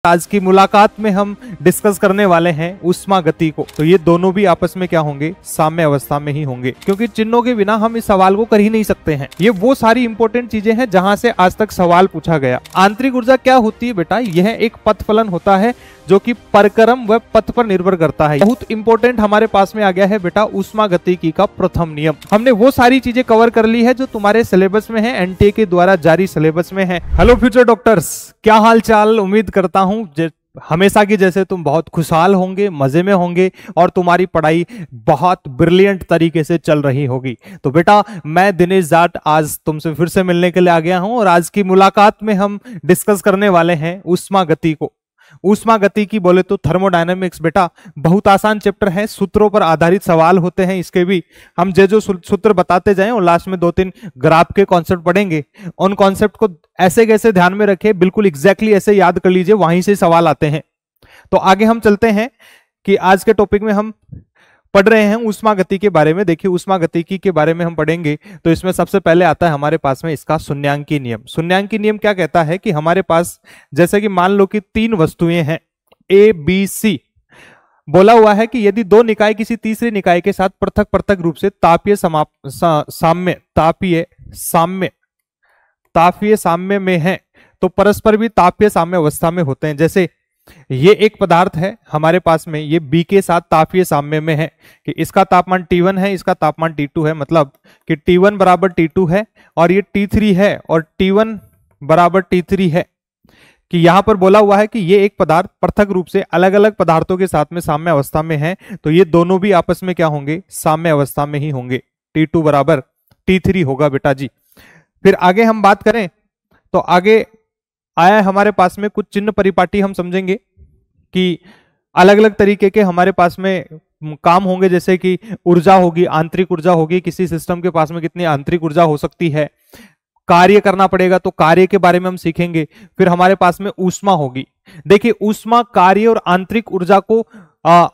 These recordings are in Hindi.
आज की मुलाकात में हम डिस्कस करने वाले हैं ऊष्मा गति को। तो ये दोनों भी आपस में क्या होंगे, साम्य अवस्था में ही होंगे, क्योंकि चिन्हों के बिना हम इस सवाल को कर ही नहीं सकते हैं। ये वो सारी इंपॉर्टेंट चीजें हैं जहां से आज तक सवाल पूछा गया। आंतरिक ऊर्जा क्या होती है बेटा, यह एक पथफलन होता है जो कि परक्रम व पथ पर निर्भर करता है। बहुत इंपॉर्टेंट हमारे पास में आ गया है बेटा ऊष्मा गतिकी का प्रथम नियम। हमने वो सारी चीजें कवर कर ली है जो तुम्हारे सिलेबस में है, एनटीए के द्वारा जारी सिलेबस में है। हेलो फ्यूचर डॉक्टर्स, क्या हाल चाल। उम्मीद करता हूं हमेशा की जैसे तुम बहुत खुशहाल होंगे, मजे में होंगे और तुम्हारी पढ़ाई बहुत ब्रिलियंट तरीके से चल रही होगी। तो बेटा मैं दिनेश जाट आज तुमसे फिर से मिलने के लिए आ गया हूं और आज की मुलाकात में हम डिस्कस करने वाले हैं ऊष्मा गति को। ऊष्मा गति की बोले तो थर्मोडायनामिक्स बेटा बहुत आसान चैप्टर है, सूत्रों पर आधारित सवाल होते हैं। इसके भी हम जो सूत्र बताते जाएं और लास्ट में 2-3 ग्राफ के कॉन्सेप्ट पढ़ेंगे। उन कॉन्सेप्ट को ऐसे कैसे ध्यान में रखें, बिल्कुल एग्जैक्टली ऐसे याद कर लीजिए, वहीं से सवाल आते हैं। तो आगे हम चलते हैं कि आज के टॉपिक में हम पढ़ रहे हैं ऊष्मा गति के बारे में। देखिए ऊष्मा गतिकी के बारे में हम पढ़ेंगे तो इसमें सबसे पहले आता है हमारे पास में इसका शून्यांकी नियम। शून्यांकी नियम क्या कहता है कि हमारे पास जैसे कि मान लो कि 3 वस्तुएं हैं ए बी सी। बोला हुआ है कि यदि 2 निकाय किसी तीसरे निकाय के साथ पृथक पृथक रूप से तापीय साम्य में है तो परस्पर भी तापीय साम्य अवस्था में होते हैं। जैसे ये एक पदार्थ है हमारे पास में, ये बी के साथ तापीय साम्य में है कि इसका तापमान T1 है, इसका तापमान T2 है, मतलब कि T1 बराबर T2 है और ये T3 है और T1 बराबर T3 है। कि यहां पर बोला हुआ है कि ये एक पदार्थ पृथक रूप से अलग अलग पदार्थों के साथ में साम्य अवस्था में है, तो ये दोनों भी आपस में क्या होंगे, साम्य अवस्था में ही होंगे। T2 बराबर T3 होगा बेटा जी। फिर आगे हम बात करें तो आगे आया है हमारे पास में कुछ चिन्ह परिपाटी हम समझेंगे कि अलग अलग तरीके के हमारे पास में काम होंगे। जैसे कि ऊर्जा होगी, आंतरिक ऊर्जा होगी, किसी सिस्टम के पास में कितनी आंतरिक ऊर्जा हो सकती है, कार्य करना पड़ेगा तो कार्य के बारे में हम सीखेंगे। फिर हमारे पास में ऊष्मा होगी। देखिए ऊष्मा, कार्य और आंतरिक ऊर्जा को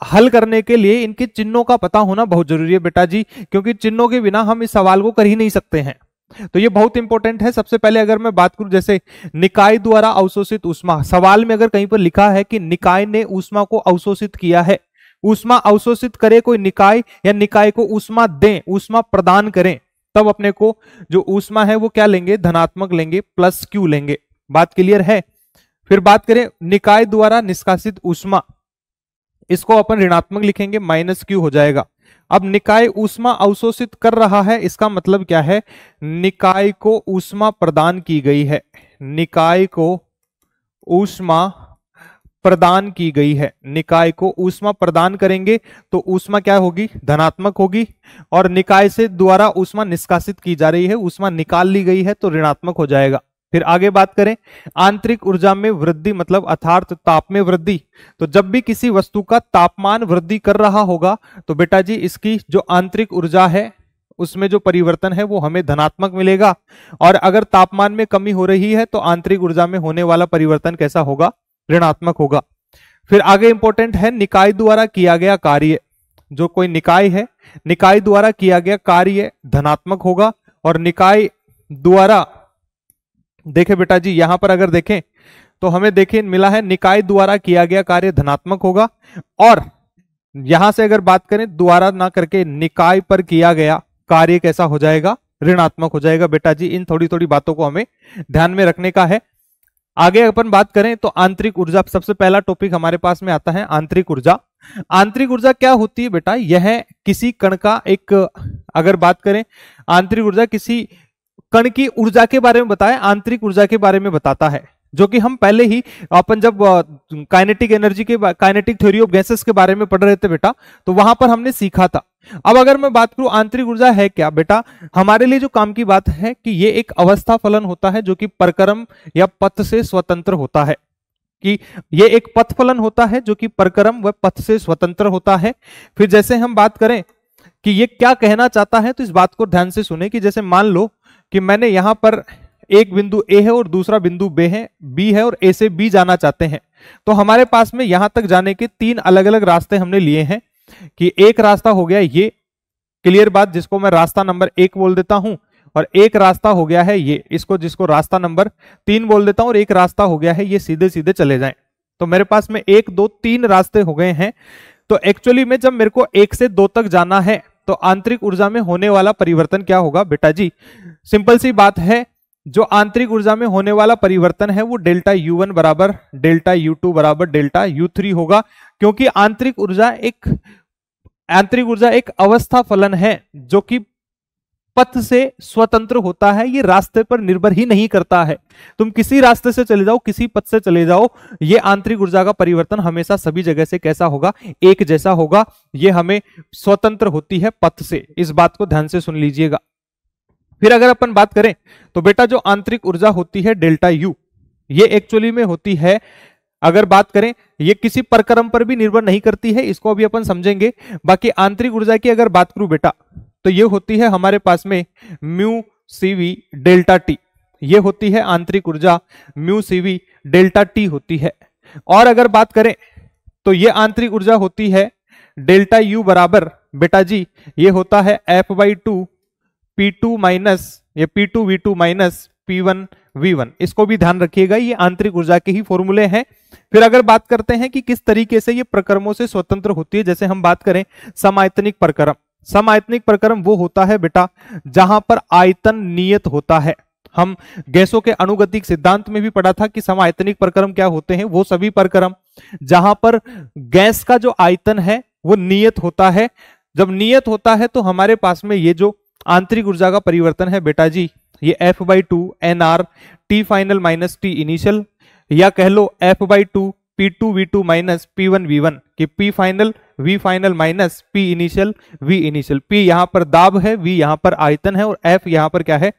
हल करने के लिए इनके चिन्हों का पता होना बहुत जरूरी है बेटा जी, क्योंकि चिन्हों के बिना हम इस सवाल को कर ही नहीं सकते हैं। तो ये बहुत इंपॉर्टेंट है। सबसे पहले अगर मैं बात करूं जैसे निकाय द्वारा अवशोषित ऊष्मा, सवाल में अगर कहीं पर लिखा है कि निकाय ने ऊष्मा को अवशोषित किया है, ऊष्मा अवशोषित करे कोई निकाय या निकाय को ऊष्मा दें, ऊष्मा प्रदान करें, तब अपने को जो ऊष्मा है वो क्या लेंगे, धनात्मक लेंगे, प्लस क्यू लेंगे। बात क्लियर है। फिर बात करें निकाय द्वारा निष्कासित ऊष्मा, इसको अपन ऋणात्मक लिखेंगे, माइनस क्यू हो जाएगा। अब निकाय ऊष्मा अवशोषित कर रहा है, इसका मतलब क्या है, निकाय को ऊष्मा प्रदान की गई है, निकाय को ऊष्मा प्रदान की गई है। निकाय को ऊष्मा प्रदान करेंगे तो ऊष्मा क्या होगी, धनात्मक होगी, और निकाय से द्वारा ऊष्मा निष्कासित की जा रही है, ऊष्मा निकाल ली गई है तो ऋणात्मक हो जाएगा। फिर आगे बात करें आंतरिक ऊर्जा में वृद्धि, मतलब अर्थात ताप में वृद्धि। तो जब भी किसी वस्तु का तापमान वृद्धि कर रहा होगा तो बेटा जी इसकी जो आंतरिक ऊर्जा है उसमें जो परिवर्तन है वो हमें धनात्मक मिलेगा, और अगर तापमान में कमी हो रही है तो आंतरिक ऊर्जा में होने वाला परिवर्तन कैसा होगा, ऋणात्मक होगा। फिर आगे इंपॉर्टेंट है निकाय द्वारा किया गया कार्य। जो कोई निकाय है, निकाय द्वारा किया गया कार्य धनात्मक होगा, और निकाय द्वारा देखें बेटा जी यहां पर अगर देखें तो हमें देखें मिला है निकाय द्वारा किया गया कार्य धनात्मक होगा, और यहां से अगर बात करें द्वारा ना करके निकाय पर किया गया कार्य कैसा हो जाएगा, ऋणात्मक हो जाएगा बेटा जी। इन थोड़ी थोड़ी बातों को हमें ध्यान में रखने का है। आगे अपन बात करें तो आंतरिक ऊर्जा, सबसे पहला टॉपिक हमारे पास में आता है आंतरिक ऊर्जा। आंतरिक ऊर्जा क्या होती है बेटा, यह किसी कण का एक, अगर बात करें आंतरिक ऊर्जा किसी कण की ऊर्जा के बारे में बताए, आंतरिक ऊर्जा के बारे में बताता है, जो कि हम पहले ही अपन जब काइनेटिक एनर्जी के, काइनेटिक थ्योरी ऑफ गैसेस के बारे में पढ़ रहे थे बेटा, तो वहां पर हमने सीखा था। अब अगर मैं बात करूं आंतरिक ऊर्जा है क्या बेटा, हमारे लिए जो काम की बात है कि ये एक अवस्था फलन होता है जो कि परक्रम या पथ से स्वतंत्र होता है, कि ये एक पथ फलन होता है जो कि परक्रम व पथ से स्वतंत्र होता है। फिर जैसे हम बात करें कि ये क्या कहना चाहता है तो इस बात को ध्यान से सुने कि जैसे मान लो कि मैंने यहां पर एक बिंदु ए है और दूसरा बिंदु बी है और ए से बी जाना चाहते हैं, तो हमारे पास में यहां तक जाने के 3 अलग अलग रास्ते हमने लिए हैं। कि एक रास्ता हो गया ये, क्लियर बात, जिसको मैं रास्ता नंबर 1 बोल देता हूं, और एक रास्ता हो गया है ये, इसको जिसको रास्ता नंबर 3 बोल देता हूं, और एक रास्ता हो गया है ये सीधे सीधे चले जाएं। तो मेरे पास में 1 2 3 रास्ते हो गए हैं। तो एक्चुअली में जब मेरे को 1 से 2 तक जाना है तो आंतरिक ऊर्जा में होने वाला परिवर्तन क्या होगा बेटा जी? सिंपल सी बात है, जो आंतरिक ऊर्जा में होने वाला परिवर्तन है वो डेल्टा U1 बराबर डेल्टा U2 बराबर डेल्टा U3 होगा, क्योंकि आंतरिक ऊर्जा एक अवस्था फलन है जो कि पथ से स्वतंत्र होता है, ये रास्ते पर निर्भर ही नहीं करता है। तुम किसी रास्ते से चले जाओ, किसी पथ से चले जाओ, ये आंतरिक ऊर्जा का परिवर्तन हमेशा सभी जगह से कैसा होगा? एक जैसा होगा। ये हमें स्वतंत्र होती है पथ से, इस बात को ध्यान से सुन लीजिएगा। फिर अगर अपन बात करें तो बेटा जो आंतरिक ऊर्जा होती है डेल्टा U, ये एक्चुअली में होती है, अगर बात करें ये किसी प्रक्रम पर भी निर्भर नहीं करती है, इसको अभी अपन समझेंगे। बाकी आंतरिक ऊर्जा की अगर बात करूं बेटा तो ये होती है हमारे पास में म्यू CV डेल्टा T, ये होती है आंतरिक ऊर्जा म्यू CV डेल्टा T होती है। और अगर बात करें तो ये आंतरिक ऊर्जा होती है डेल्टा U बराबर बेटा जी ये होता है F/2 P2 माइनस ये P2V2 माइनस P1V1। इसको भी ध्यान रखिएगा, ये आंतरिक ऊर्जा के ही फॉर्मूले हैं। फिर अगर बात करते हैं कि किस तरीके से ये प्रक्रमों से स्वतंत्र होती है, जैसे हम बात करें समायतनिक प्रक्रम। समायतनिक प्रक्रम वो होता है बेटा जहां पर आयतन नियत होता है। हम गैसों के अनुगतिक सिद्धांत में भी पढ़ा था कि समायतनिक प्रक्रम क्या होते हैं, वो सभी प्रक्रम जहां पर गैस का जो आयतन है वो नियत होता है। जब नियत होता है तो हमारे पास में ये जो आंतरिक ऊर्जा का परिवर्तन है बेटा जी ये F/2 NR T final minus T initial, या कह लो F/2 P2V2 माइनस P1V1 कि P final V final minus P initial V initial. P यहां पर दाब है, V यहां पर आयतन है और F यहां पर क्या है?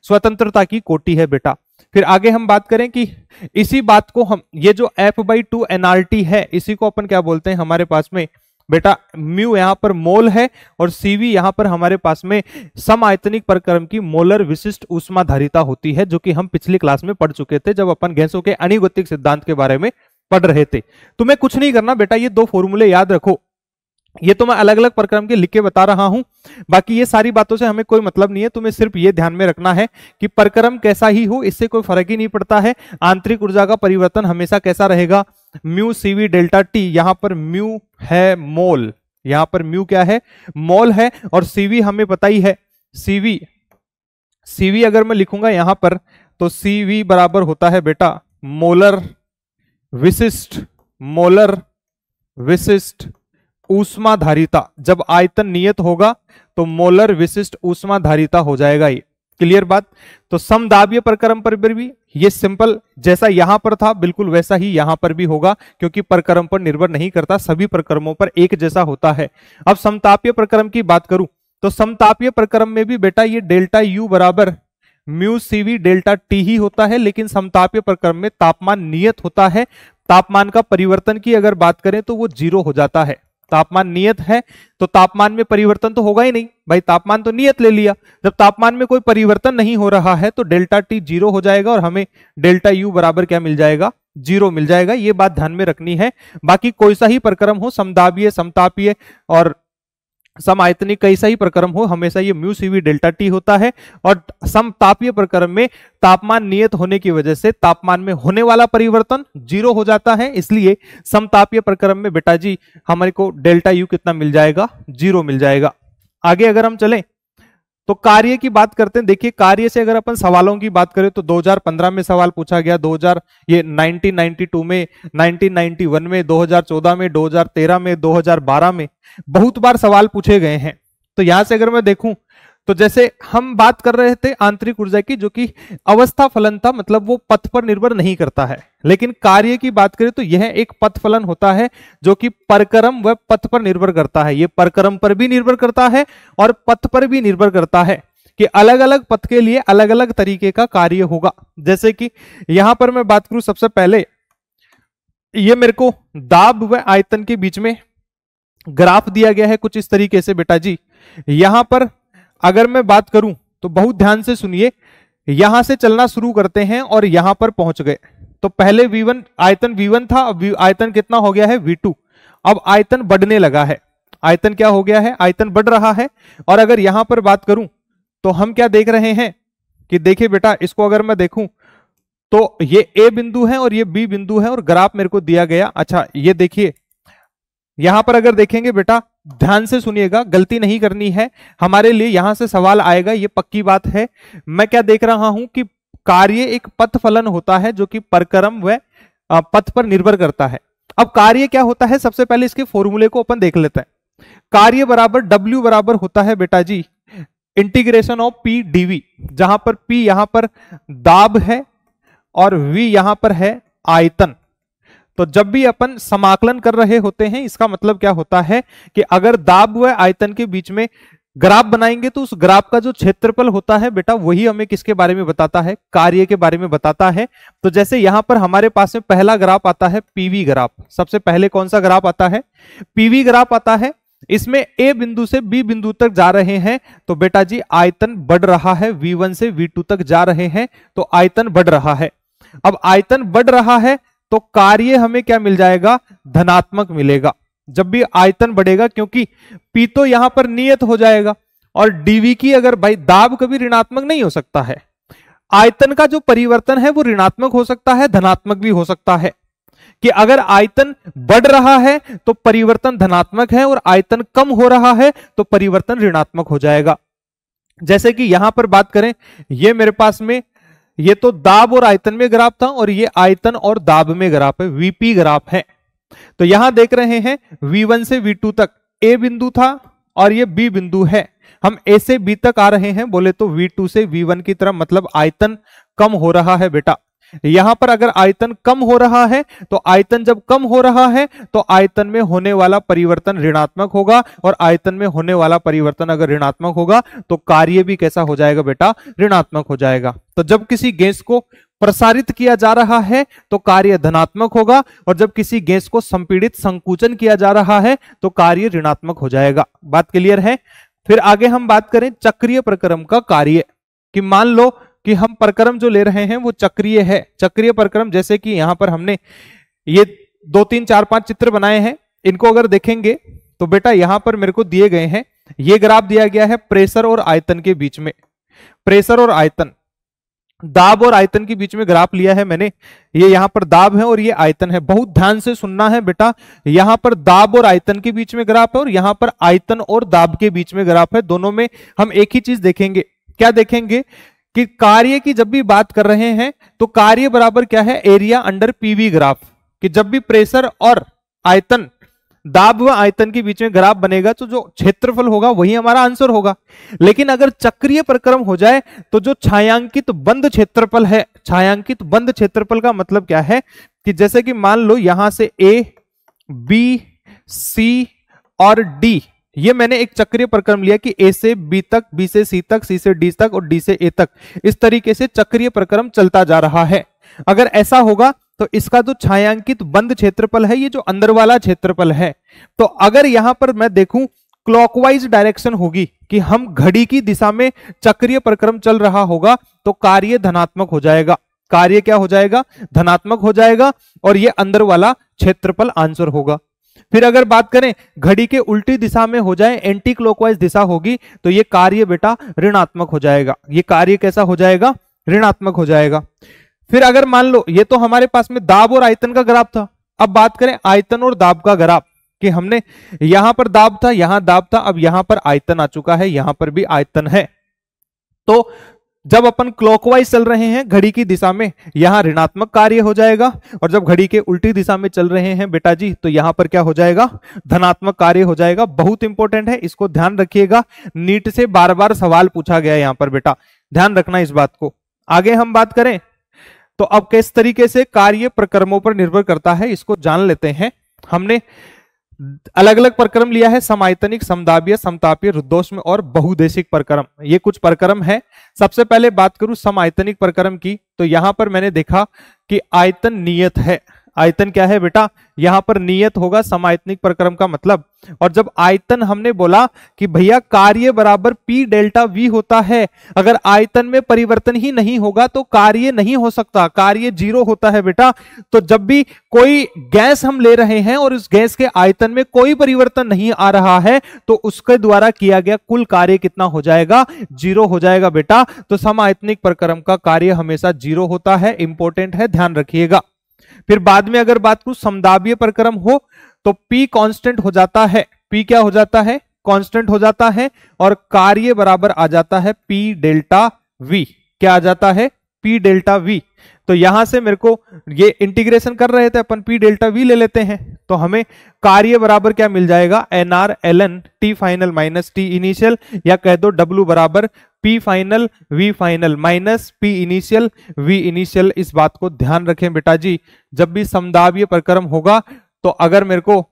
स्वतंत्रता की कोटि है बेटा। फिर आगे हम बात करें कि इसी बात को हम ये जो F/2 nRT है इसी को अपन क्या बोलते हैं हमारे पास में बेटा? म्यू यहां पर मोल है और CV यहां पर हमारे पास में समायतनिक प्रक्रम की मोलर विशिष्ट ऊष्माधारिता होती है, जो कि हम पिछली क्लास में पढ़ चुके थे जब अपन गैसों के अणुगतिक सिद्धांत के बारे में पढ़ रहे थे। तुम्हें कुछ नहीं करना बेटा, ये 2 फॉर्मूले याद रखो। ये तो मैं अलग अलग प्रक्रम के लिख के बता रहा हूं, बाकी ये सारी बातों से हमें कोई मतलब नहीं है। तुम्हें सिर्फ ये ध्यान में रखना है कि प्रक्रम कैसा ही हो इससे कोई फर्क ही नहीं पड़ता है। आंतरिक ऊर्जा का परिवर्तन हमेशा कैसा रहेगा? म्यू CV डेल्टा T, यहां पर म्यू है मोल, यहां पर म्यू क्या है? मोल है, और CV हमें पता ही है। CV अगर मैं लिखूंगा यहां पर तो CV बराबर होता है बेटा मोलर विशिष्ट ऊष्माधारिता। जब आयतन नियत होगा तो मोलर विशिष्ट ऊष्माधारिता हो जाएगा। ये क्लियर बात? तो समदाबीय प्रक्रम पर भी ये सिंपल जैसा यहां पर था बिल्कुल वैसा ही यहां पर भी होगा, क्योंकि प्रक्रम पर निर्भर नहीं करता, सभी प्रक्रमों पर एक जैसा होता है। अब समतापीय प्रक्रम की बात करूं तो समतापीय प्रक्रम में भी बेटा ये डेल्टा U बराबर म्यू CV डेल्टा T ही होता है, लेकिन समतापीय प्रक्रम में तापमान नियत होता है। तापमान का परिवर्तन की अगर बात करें तो वो 0 हो जाता है। तापमान नियत है तो तापमान में परिवर्तन तो होगा ही नहीं भाई, तापमान तो नियत ले लिया। जब तापमान में कोई परिवर्तन नहीं हो रहा है तो डेल्टा T 0 हो जाएगा और हमें डेल्टा U बराबर क्या मिल जाएगा? 0 मिल जाएगा। ये बात ध्यान में रखनी है। बाकी कोई सा ही प्रक्रम हो, समदाबीय, समतापीय और समायतनिक कैसा ही प्रक्रम हो, हमेशा ये म्यू CV डेल्टा T होता है। और समतापीय प्रक्रम में तापमान नियत होने की वजह से तापमान में होने वाला परिवर्तन 0 हो जाता है, इसलिए समतापीय प्रक्रम में बेटा जी हमारे को डेल्टा U कितना मिल जाएगा? 0 मिल जाएगा। आगे अगर हम चलें तो कार्य की बात करते हैं। देखिए कार्य से अगर अपन सवालों की बात करें तो 2015 में सवाल पूछा गया, 1992 में, 1991 में, 2014 में, 2013 में, 2012 में बहुत बार सवाल पूछे गए हैं। तो यहां से अगर मैं देखूं तो जैसे हम बात कर रहे थे आंतरिक ऊर्जा की, जो कि अवस्था फलन था, मतलब वो पथ पर निर्भर नहीं करता है। लेकिन कार्य की बात करें तो यह एक पथ फलन होता है जो कि प्रक्रम व पथ पर निर्भर करता है। ये प्रक्रम पर भी निर्भर करता है और पथ पर भी निर्भर करता है कि अलग अलग पथ के लिए अलग अलग तरीके का कार्य होगा। जैसे कि यहां पर मैं बात करूं, सबसे पहले ये मेरे को दाब व आयतन के बीच में ग्राफ दिया गया है कुछ इस तरीके से बेटा जी। यहां पर अगर मैं बात करूं तो बहुत ध्यान से सुनिए, यहां से चलना शुरू करते हैं और यहां पर पहुंच गए। तो पहले V1 आयतन V1 था, अब आयतन कितना हो गया है? V2। अब आयतन बढ़ने लगा है। आयतन क्या हो गया है? आयतन बढ़ रहा है। और अगर यहां पर बात करूं तो हम क्या देख रहे हैं कि देखिए बेटा, इसको अगर मैं देखूं तो ये ए बिंदु है और ये बी बिंदु है और ग्राफ मेरे को दिया गया। अच्छा ये देखिए यहां पर अगर देखेंगे बेटा, ध्यान से सुनिएगा, गलती नहीं करनी है, हमारे लिए यहां से सवाल आएगा, ये पक्की बात है। मैं क्या देख रहा हूं कि कार्य एक पथ फलन होता है जो कि परक्रम व पथ पर निर्भर करता है। अब कार्य क्या होता है, सबसे पहले इसके फॉर्मूले को अपन देख लेते हैं। कार्य बराबर W बराबर होता है बेटा जी इंटीग्रेशन ऑफ P dV, जहां पर P यहां पर दाब है और V यहां पर है आयतन। तो जब भी अपन समाकलन कर रहे होते हैं, इसका मतलब क्या होता है कि अगर दाब व आयतन के बीच में ग्राफ बनाएंगे तो उस ग्राफ का जो क्षेत्रफल होता है बेटा, वही हमें किसके बारे में बताता है, कार्य के बारे में बताता है। तो जैसे यहां पर हमारे पास में पहला ग्राफ आता है पीवी ग्राफ। सबसे पहले कौन सा ग्राफ आता है, पीवी ग्राफ आता है। इसमें ए बिंदु से बी बिंदु तक जा रहे हैं तो बेटा जी आयतन बढ़ रहा है, V1 से V2 तक जा रहे हैं तो आयतन बढ़ रहा है। अब आयतन बढ़ रहा है तो कार्य हमें क्या मिल जाएगा, धनात्मक मिलेगा जब भी आयतन बढ़ेगा, क्योंकि P तो यहां पर नियत हो जाएगा और dV की अगर भाई दाब कभी ऋणात्मक नहीं हो सकता है, आयतन का जो परिवर्तन है वो ऋणात्मक हो सकता है, धनात्मक भी हो सकता है। कि अगर आयतन बढ़ रहा है तो परिवर्तन धनात्मक है और आयतन कम हो रहा है तो परिवर्तन ऋणात्मक हो जाएगा। जैसे कि यहां पर बात करें, ये मेरे पास में ये तो दाब और आयतन में ग्राफ था और ये आयतन और दाब में ग्राफ है, वीपी ग्राफ है। तो यहां देख रहे हैं V1 से V2 तक ए बिंदु था और ये बी बिंदु है। हम ए से बी तक आ रहे हैं, बोले तो V2 से V1 की तरफ, मतलब आयतन कम हो रहा है बेटा। यहां पर अगर आयतन कम हो रहा है तो आयतन जब कम हो रहा है तो आयतन में होने वाला परिवर्तन ऋणात्मक होगा और आयतन में होने वाला परिवर्तन अगर ऋणात्मक होगा तो कार्य भी कैसा हो जाएगा बेटा, ऋणात्मक हो जाएगा। तो जब किसी गैस को प्रसारित किया जा रहा है तो कार्य धनात्मक होगा और जब किसी गैस को संपीड़ित संकुचन किया जा रहा है तो कार्य ऋणात्मक हो जाएगा। बात क्लियर है। फिर आगे हम बात करें चक्रीय प्रक्रम का कार्य, कि मान लो कि हम प्रक्रम जो ले रहे हैं वो चक्रीय है। चक्रीय प्रक्रम जैसे कि यहां पर हमने ये 2 3 4 5 चित्र बनाए हैं, इनको अगर देखेंगे तो बेटा यहां पर मेरे को दिए गए हैं, ये ग्राफ दिया गया है प्रेशर और आयतन के बीच में, प्रेशर और आयतन, दाब और आयतन के बीच में ग्राफ लिया है मैंने। ये यहां पर दाब है और ये आयतन है। बहुत ध्यान से सुनना है बेटा, यहां पर दाब और आयतन के बीच में ग्राफ है और यहां पर आयतन और दाब के बीच में ग्राफ है। दोनों में हम एक ही चीज देखेंगे, क्या देखेंगे कि कार्य की जब भी बात कर रहे हैं तो कार्य बराबर क्या है, एरिया अंडर पीवी ग्राफ। कि जब भी प्रेशर और आयतन, दाब व आयतन के बीच में ग्राफ बनेगा तो जो क्षेत्रफल होगा वही हमारा आंसर होगा। लेकिन अगर चक्रीय प्रक्रम हो जाए तो जो छायांकित बंद क्षेत्रफल है, छायांकित बंद क्षेत्रफल का मतलब क्या है कि जैसे कि मान लो यहां से ए बी सी और डी, ये मैंने एक चक्रीय प्रक्रम लिया कि ए से बी तक, बी से सी तक, सी से डी तक और डी से ए तक, इस तरीके से चक्रीय प्रक्रम चलता जा रहा है। अगर ऐसा होगा तो इसका जो छायांकित बंद क्षेत्रफल है, ये जो अंदर वाला क्षेत्रफल है, तो अगर यहां पर मैं देखूं क्लॉकवाइज डायरेक्शन होगी कि हम घड़ी की दिशा में चक्रीय प्रक्रम चल रहा होगा तो कार्य धनात्मक हो जाएगा। कार्य क्या हो जाएगा, धनात्मक हो जाएगा और ये अंदर वाला क्षेत्रफल आंसर होगा। फिर अगर बात करें घड़ी के उल्टी दिशा में हो जाए, एंटी क्लॉकवाइज दिशा होगी तो ये कार्य बेटा ऋणात्मक हो जाएगा। ये कार्य कैसा हो जाएगा, ऋणात्मक हो जाएगा। फिर अगर मान लो ये तो हमारे पास में दाब और आयतन का ग्राफ था, अब बात करें आयतन और दाब का ग्राफ, कि हमने यहां पर दाब था, यहां दाब था, अब यहां पर आयतन आ चुका है, यहां पर भी आयतन है। तो जब अपन क्लॉकवाइज चल रहे हैं घड़ी की दिशा में, यहां ऋणात्मक कार्य हो जाएगा और जब घड़ी के उल्टी दिशा में चल रहे हैं बेटा जी तो यहां पर क्या हो जाएगा, धनात्मक कार्य हो जाएगा। बहुत इंपॉर्टेंट है, इसको ध्यान रखिएगा, नीट से बार बार सवाल पूछा गया है यहां पर बेटा, ध्यान रखना इस बात को। आगे हम बात करें तो अब किस तरीके से कार्य प्रक्रमों पर निर्भर करता है इसको जान लेते हैं। हमने अलग अलग प्रक्रम लिया है, समायतनिक, समदाबीय, समतापीय, रुद्धोष्म और बहुदेशिक प्रक्रम। ये कुछ प्रक्रम है। सबसे पहले बात करूं समायतनिक प्रक्रम की, तो यहां पर मैंने देखा कि आयतन नियत है। आयतन क्या है बेटा, यहां पर नियत होगा समायतनिक प्रक्रम का मतलब। और जब आयतन हमने बोला कि भैया कार्य बराबर P डेल्टा V होता है, अगर आयतन में परिवर्तन ही नहीं होगा तो कार्य नहीं हो सकता, कार्य 0 होता है बेटा। तो जब भी कोई गैस हम ले रहे हैं और उस गैस के आयतन में कोई परिवर्तन नहीं आ रहा है तो उसके द्वारा किया गया कुल कार्य कितना हो जाएगा, 0 हो जाएगा बेटा। तो समायतनिक प्रक्रम का कार्य हमेशा 0 होता है, इंपॉर्टेंट है, ध्यान रखिएगा। फिर बाद में अगर बात करूं समदाबीय प्रक्रम हो तो P कांस्टेंट हो जाता है, P क्या हो जाता है, कांस्टेंट हो जाता है, और कार्य बराबर आ जाता है P डेल्टा V। क्या आ जाता है, P डेल्टा V। तो यहां से मेरे को ये इंटीग्रेशन कर रहे थे अपन, P डेल्टा V ले लेते हैं तो हमें कार्य बराबर क्या मिल जाएगा, NR ln T final minus T initial, या कह दो W बराबर P final V final minus P initial V initial. इस बात को ध्यान रखें बेटा जी, जब भी समदाबीय प्रक्रम होगा तो अगर मेरे को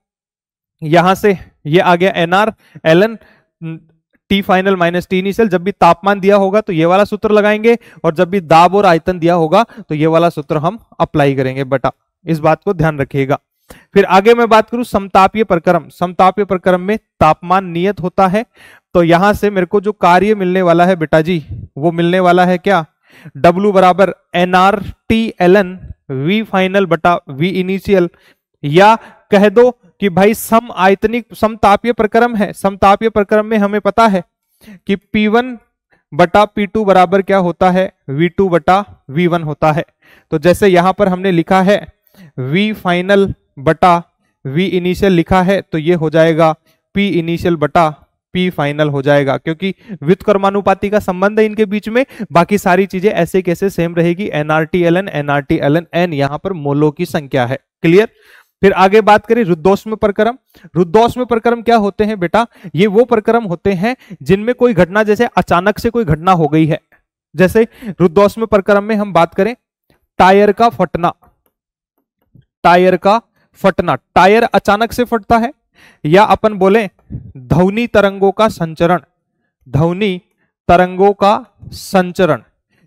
यहां से ये आ गया NR ln T final minus T initial, जब भी तापमान दिया होगा तो ये वाला सूत्र लगाएंगे, और जब भी दाब और आयतन दिया होगा तो ये वाला सूत्र हम अप्लाई करेंगे बेटा, इस बात को ध्यान रखिएगा। फिर आगे मैं बात करूं समतापीय प्रक्रम। समतापीय प्रक्रम में तापमान नियत होता है, तो यहां से मेरे को जो कार्य मिलने वाला है बेटा जी वो मिलने वाला है क्या, W बराबर NRT ln V फाइनल बटा V इनिशियल, या कह दो कि भाई सम आयतनिक समतापीय प्रक्रम है। समतापीय प्रक्रम में हमें पता है कि P1 बटा P2 बराबर क्या होता है, V2 बटा V1 होता है। तो जैसे यहां पर हमने लिखा है V फाइनल बटा V इनिशियल लिखा है, तो ये हो जाएगा P इनिशियल बटा P फाइनल हो जाएगा, क्योंकि व्युत्क्रमानुपाती का संबंध है इनके बीच में। बाकी सारी चीजें ऐसे कैसे सेम रहेगी, NRT ln N यहां पर मोलों की संख्या है। क्लियर। फिर आगे बात करें रुद्धोष्म प्रक्रम। रुद्धोष्म प्रक्रम क्या होते हैं बेटा, ये वो प्रक्रम होते हैं जिनमें कोई घटना, जैसे अचानक से कोई घटना हो गई है। जैसे रुद्धोष्म प्रक्रम में हम बात करें टायर का फटना, टायर का फटना, टायर अचानक से फटता है, या अपन बोले ध्वनि तरंगों का संचरण, ध्वनि तरंगों का संचरण,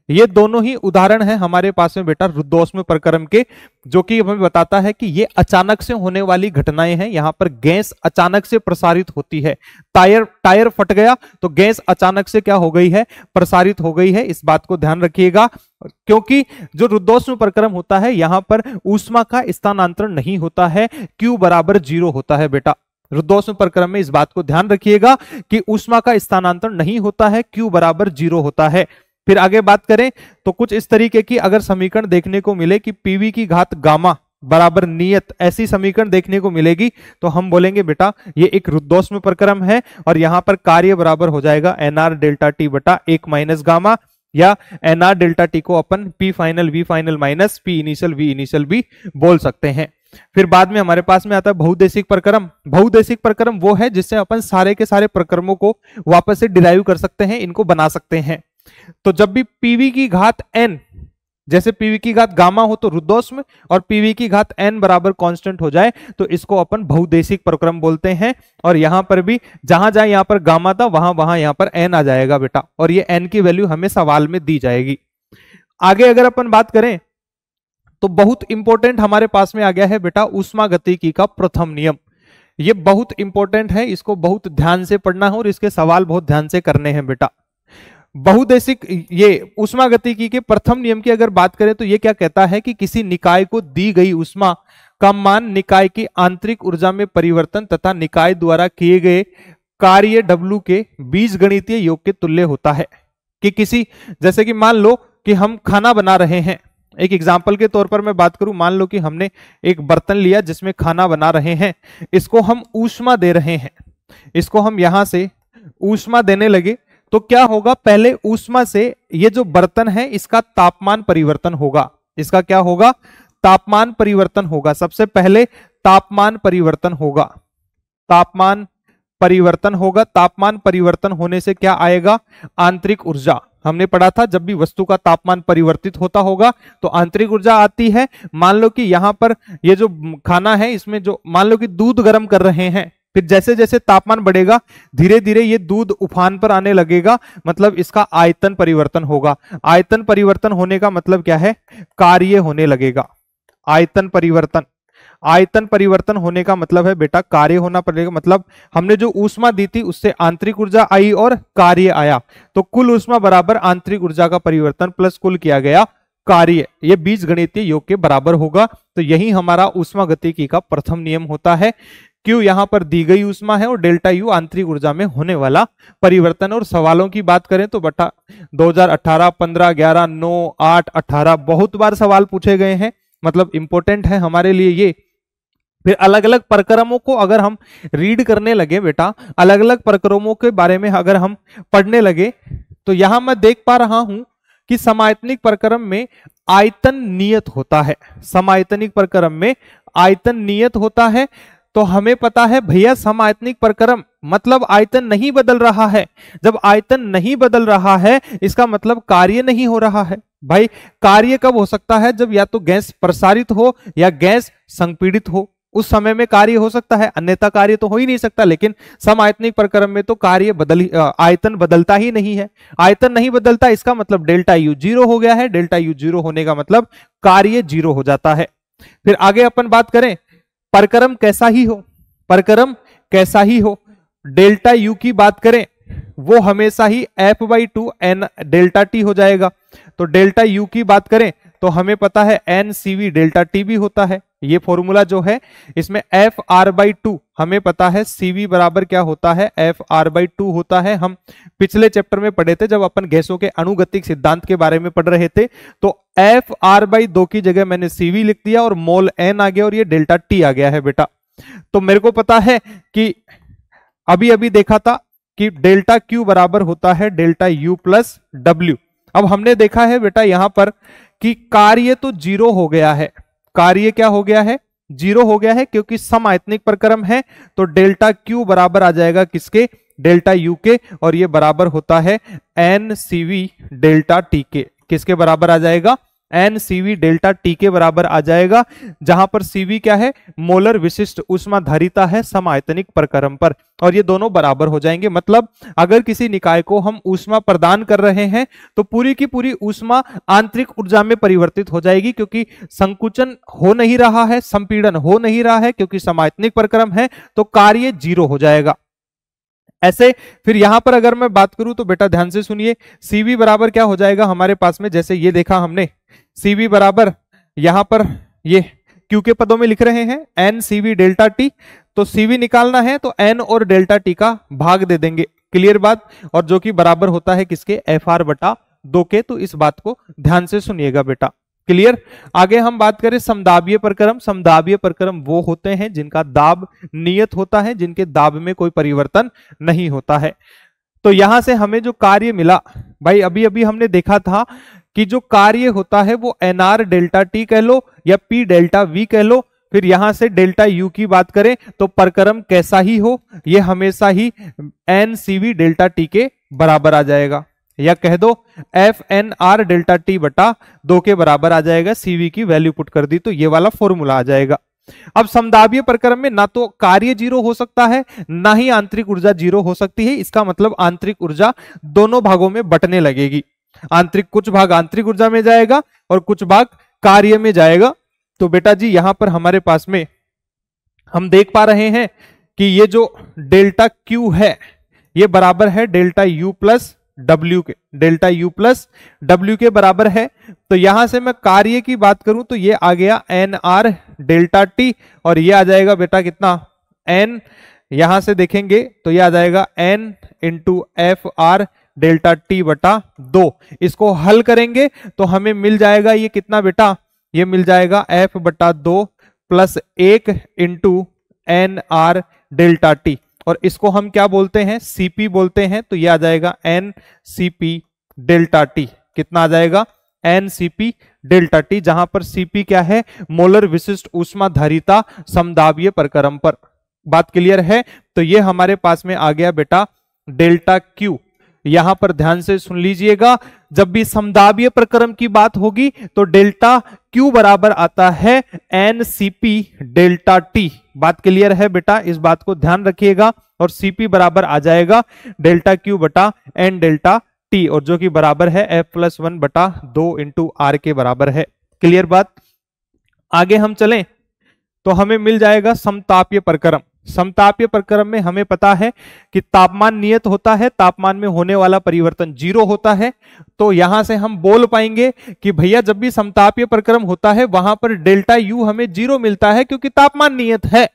ये दोनों ही उदाहरण हैं हमारे पास में बेटा रुद्धोष्म प्रक्रम के, जो कि हमें बताता है कि ये अचानक से होने वाली घटनाएं हैं। यहां पर गैस अचानक से प्रसारित होती है, टायर फट गया तो गैस अचानक से क्या हो गई है, प्रसारित हो गई है। इस बात को ध्यान रखिएगा, क्योंकि जो रुद्धोष्म प्रक्रम होता है यहां पर ऊष्मा का स्थानांतरण नहीं होता है, Q बराबर 0 होता है बेटा। रुद्धोष्म प्रक्रम में इस बात को ध्यान रखिएगा कि ऊष्मा का स्थानांतरण नहीं होता है, Q बराबर 0 होता है। फिर आगे बात करें तो कुछ इस तरीके की अगर समीकरण देखने को मिले कि PV की घात गामा बराबर नियत, ऐसी समीकरण देखने को मिलेगी तो हम बोलेंगे बेटा ये एक रुद्धोष्म प्रक्रम है, और यहां पर कार्य बराबर हो जाएगा NR डेल्टा T बटा 1 माइनस गामा, या NR डेल्टा T को अपन P final V final minus P initial V initial भी बोल सकते हैं। फिर बाद में हमारे पास में आता है बहुदेशिक प्रक्रम। बहुदेशिक प्रक्रम वो है जिससे अपन सारे के सारे प्रक्रमों को वापस से डिराइव कर सकते हैं, इनको बना सकते हैं। तो जब भी PV की घात n, जैसे PV की घात गामा हो तो रुद्धोष्म, और PV की घात n बराबर कांस्टेंट हो जाए तो इसको अपन बहुदेशिक प्रक्रम बोलते हैं। और यहां पर भी जहां जहां यहां पर गामा था वहां वहां यहां पर n आ जाएगा बेटा, और ये n की वैल्यू हमें सवाल में दी जाएगी। आगे अगर अपन बात करें तो बहुत इंपॉर्टेंट हमारे पास में आ गया है बेटा ऊष्मागतिकी का प्रथम नियम। ये बहुत इंपॉर्टेंट है, इसको बहुत ध्यान से पढ़ना है और इसके सवाल बहुत ध्यान से करने हैं बेटा। बहुदेशिक ये ऊष्मागतिकी के प्रथम नियम की अगर बात करें तो ये क्या कहता है कि किसी निकाय को दी गई ऊष्मा का मान निकाय की आंतरिक ऊर्जा में परिवर्तन तथा निकाय द्वारा किए गए कार्य W के बीजगणितीय योग के तुल्य होता है। कि किसी, जैसे कि मान लो कि हम खाना बना रहे हैं, एक एग्जाम्पल के तौर पर मैं बात करूं, मान लो कि हमने एक बर्तन लिया जिसमें खाना बना रहे हैं, इसको हम ऊष्मा दे रहे हैं, इसको हम यहां से ऊष्मा देने लगे तो क्या होगा, पहले ऊष्मा से ये जो बर्तन है इसका तापमान परिवर्तन होगा। इसका क्या होगा, तापमान परिवर्तन होगा। सबसे पहले तापमान परिवर्तन होगा, तापमान परिवर्तन होगा। तापमान परिवर्तन होने से क्या आएगा, आंतरिक ऊर्जा। हमने पढ़ा था जब भी वस्तु का तापमान परिवर्तित होता होगा तो आंतरिक ऊर्जा आती है। मान लो कि यहां पर ये जो खाना है इसमें जो मान लो कि दूध गर्म कर रहे हैं, फिर जैसे जैसे तापमान बढ़ेगा धीरे धीरे ये दूध उफान पर आने लगेगा, मतलब इसका आयतन परिवर्तन होगा। आयतन परिवर्तन होने का मतलब क्या है, कार्य होने लगेगा। आयतन परिवर्तन। आयतन परिवर्तन होने का मतलब है बेटा कार्य होना पड़ेगा, मतलब हमने जो ऊष्मा दी थी उससे आंतरिक ऊर्जा आई और कार्य आया, तो कुल ऊष्मा बराबर आंतरिक ऊर्जा का परिवर्तन प्लस कुल किया गया कार्य, ये बीजगणितीय योग के बराबर होगा। तो यही हमारा ऊष्मागतिकी का प्रथम नियम होता है। Q यहां पर दी गई ऊष्मा है और डेल्टा U आंतरिक ऊर्जा में होने वाला परिवर्तन। और सवालों की बात करें तो बेटा 2018, 15, 11, 9, 8, 18 बहुत बार सवाल पूछे गए हैं, मतलब इंपॉर्टेंट है हमारे लिए ये। फिर अलग अलग प्रक्रमों को अगर हम रीड करने लगे बेटा, अलग अलग प्रक्रमों के बारे में अगर हम पढ़ने लगे, तो यहां मैं देख पा रहा हूं कि समायतनिक प्रक्रम में आयतन नियत होता है। समायतनिक प्रक्रम में आयतन नियत होता है, तो हमें पता है भैया समायतनिक प्रक्रम मतलब आयतन नहीं बदल रहा है। जब आयतन नहीं बदल रहा है इसका मतलब कार्य नहीं हो रहा है। भाई कार्य कब हो सकता है? जब या तो गैस प्रसारित हो या गैस संपीड़ित हो, उस समय में कार्य हो सकता है, अन्यथा कार्य तो हो ही नहीं सकता। लेकिन समायतनिक प्रक्रम में तो कार्य आयतन बदलता ही नहीं है। आयतन नहीं बदलता, इसका मतलब डेल्टा यू जीरो हो गया है। डेल्टा यू जीरो होने का मतलब कार्य जीरो हो जाता है। फिर आगे अपन बात करें प्रक्रम कैसा ही हो, प्रक्रम कैसा ही हो, डेल्टा यू की बात करें वो हमेशा ही F/2 n डेल्टा टी हो जाएगा। तो डेल्टा यू की बात करें तो हमें पता है NCV डेल्टा टी भी होता है। ये फॉर्मूला जो है इसमें FR/2 हमें पता है CV बराबर क्या होता है, FR/2 होता है। हम पिछले चैप्टर में पढ़े थे जब अपन गैसों के अणुगतिक सिद्धांत के बारे में पढ़ रहे थे, तो FR/2 की जगह मैंने CV लिख दिया और मोल n आ गया और ये डेल्टा टी आ गया है बेटा। तो मेरे को पता है कि अभी अभी देखा था कि डेल्टा Q बराबर होता है डेल्टा U प्लस W। अब हमने देखा है बेटा यहां पर कि कार्य तो जीरो हो गया है। कार्य क्या हो गया है? जीरो हो गया है, क्योंकि समायतनिक प्रक्रम है। तो डेल्टा Q बराबर आ जाएगा किसके? डेल्टा U के, और ये बराबर होता है NCV डेल्टा T के। किसके बराबर आ जाएगा? NCV डेल्टा T के बराबर आ जाएगा, जहां पर CV क्या है? मोलर विशिष्ट ऊष्माधारिता है समायतनिक प्रक्रम पर, और ये दोनों बराबर हो जाएंगे। मतलब अगर किसी निकाय को हम ऊष्मा प्रदान कर रहे हैं तो पूरी की पूरी ऊष्मा आंतरिक ऊर्जा में परिवर्तित हो जाएगी, क्योंकि संकुचन हो नहीं रहा है, संपीड़न हो नहीं रहा है, क्योंकि समायतनिक प्रक्रम है, तो कार्य जीरो हो जाएगा। ऐसे फिर यहां पर अगर मैं बात करूं तो बेटा ध्यान से सुनिए, CV बराबर क्या हो जाएगा हमारे पास में, जैसे ये देखा हमने CV बराबर यहां पर ये Q के पदों में लिख रहे हैं NCV डेल्टा T, तो CV निकालना है तो N और डेल्टा T का भाग दे देंगे। क्लियर बात? और जो कि बराबर होता है किसके? FR/2 के। तो इस बात को ध्यान से सुनिएगा बेटा। क्लियर? आगे हम बात करें समदाबीय प्रक्रम। समदाबीय प्रक्रम वो होते हैं जिनका दाब नियत होता है, जिनके दाब में कोई परिवर्तन नहीं होता है। तो यहां से हमें जो कार्य मिला भाई, अभी अभी हमने देखा था कि जो कार्य होता है वो NR डेल्टा T कह लो या P डेल्टा V कह लो। फिर यहां से डेल्टा U की बात करें तो प्रक्रम कैसा ही हो, ये हमेशा ही NCV डेल्टा T के बराबर आ जाएगा, या कह दो FNR डेल्टा T बटा 2 के बराबर आ जाएगा। CV की वैल्यू पुट कर दी तो ये वाला फॉर्मूला आ जाएगा। अब समदाबीय प्रक्रम में ना तो कार्य जीरो हो सकता है, ना ही आंतरिक ऊर्जा जीरो हो सकती है। इसका मतलब आंतरिक ऊर्जा दोनों भागों में बंटने लगेगी। आंतरिक कुछ भाग आंतरिक ऊर्जा में जाएगा और कुछ भाग कार्य में जाएगा। तो बेटा जी यहां पर हमारे पास में हम देख पा रहे हैं कि ये जो डेल्टा Q है ये बराबर है डेल्टा U प्लस W के। डेल्टा U प्लस W के बराबर है। तो यहां से मैं कार्य की बात करूं तो ये आ गया NR डेल्टा T, और ये आ जाएगा बेटा कितना? N। यहां से देखेंगे तो ये आ जाएगा N into FR delta T बटा 2। इसको हल करेंगे तो हमें मिल जाएगा ये कितना बेटा? ये मिल जाएगा F/2 plus 1 into NR delta T, और इसको हम क्या बोलते हैं? CP बोलते हैं। तो ये आ जाएगा NCP डेल्टा T। कितना आ जाएगा? NCP डेल्टा T, जहां पर CP क्या है? मोलर विशिष्ट ऊष्माधारिता समदाबीय प्रक्रम पर। बात क्लियर है? तो ये हमारे पास में आ गया बेटा डेल्टा Q। यहां पर ध्यान से सुन लीजिएगा, जब भी समदाबीय प्रक्रम की बात होगी तो डेल्टा Q बराबर आता है NCP डेल्टा T। बात क्लियर है बेटा? इस बात को ध्यान रखिएगा। और CP बराबर आ जाएगा डेल्टा Q बटा N डेल्टा T, और जो कि बराबर है F+1/2 इंटू R के बराबर है। क्लियर बात? आगे हम चलें तो हमें मिल जाएगा समतापीय प्रक्रम। समतापीय प्रक्रम में हमें पता है कि तापमान नियत होता है, तापमान में होने वाला परिवर्तन 0 होता है। तो यहां से हम बोल पाएंगे कि भैया जब भी समतापीय प्रक्रम होता है वहां पर डेल्टा यू हमें 0 मिलता है क्योंकि तापमान नियत है।